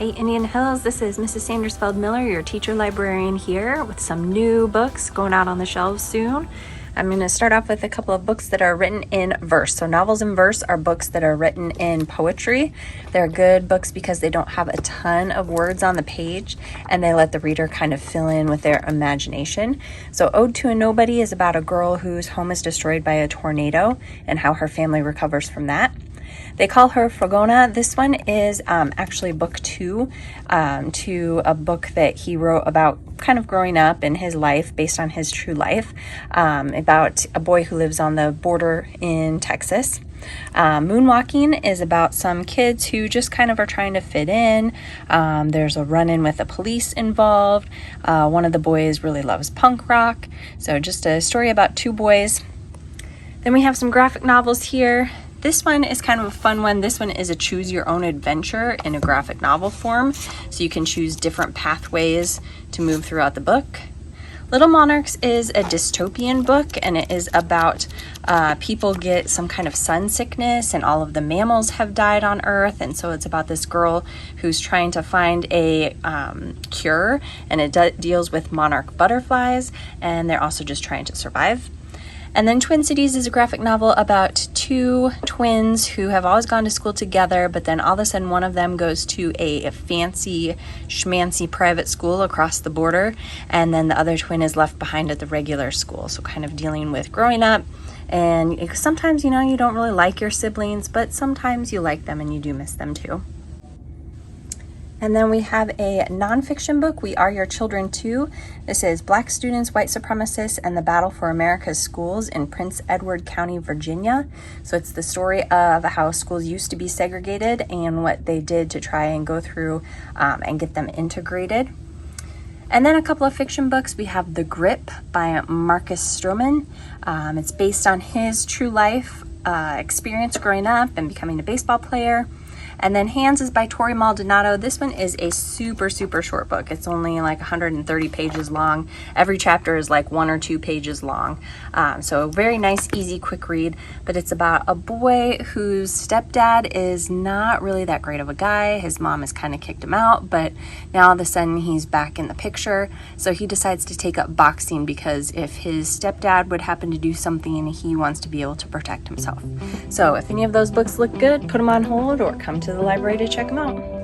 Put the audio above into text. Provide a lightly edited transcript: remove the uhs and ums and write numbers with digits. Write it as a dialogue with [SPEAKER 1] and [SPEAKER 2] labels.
[SPEAKER 1] Hey Indian Hills, this is Mrs. Sandersfeld-Miller, your teacher librarian here with some new books going out on the shelves soon. I'm going to start off with a couple of books that are written in verse. So novels in verse are books that are written in poetry. They're good books because they don't have a ton of words on the page and they let the reader kind of fill in with their imagination. So Ode to a Nobody is about a girl whose home is destroyed by a tornado and how her family recovers from that. They Call Her Fragona. This one is actually book 2 to a book that he wrote about kind of growing up in his life based on his true life, about a boy who lives on the border in Texas. Moonwalking is about some kids who just kind of are trying to fit in. There's a run-in with the police involved. One of the boys really loves punk rock. So just a story about two boys. Then we have some graphic novels here. This one is kind of a fun one. This one is a choose your own adventure in a graphic novel form. So you can choose different pathways to move throughout the book. Little Monarchs is a dystopian book, and it is about people get some kind of sun sickness and all of the mammals have died on Earth. And so it's about this girl who's trying to find a cure, and it deals with monarch butterflies, and they're also just trying to survive. And then Twin Cities is a graphic novel about two twins who have always gone to school together, but then all of a sudden one of them goes to a fancy schmancy private school across the border, and then the other twin is left behind at the regular school. So kind of dealing with growing up, and sometimes, you don't really like your siblings, but sometimes you like them and you do miss them too. And then we have a nonfiction book, We Are Your Children Too. This is Black Students, White Supremacists, and the Battle for America's Schools in Prince Edward County, Virginia. So it's the story of how schools used to be segregated and what they did to try and go through and get them integrated. And then a couple of fiction books. We have The Grip by Marcus Stroman. It's based on his true life experience growing up and becoming a baseball player. And then Hands is by Tori Maldonado. This one is a super short book. It's only like 130 pages long. Every chapter is like 1 or 2 pages long. So a very nice, easy, quick read. But it's about a boy whose stepdad is not really that great of a guy. His mom has kind of kicked him out, but now all of a sudden he's back in the picture. So he decides to take up boxing because if his stepdad would happen to do something, he wants to be able to protect himself. So if any of those books look good, put them on hold or come to the library to check them out.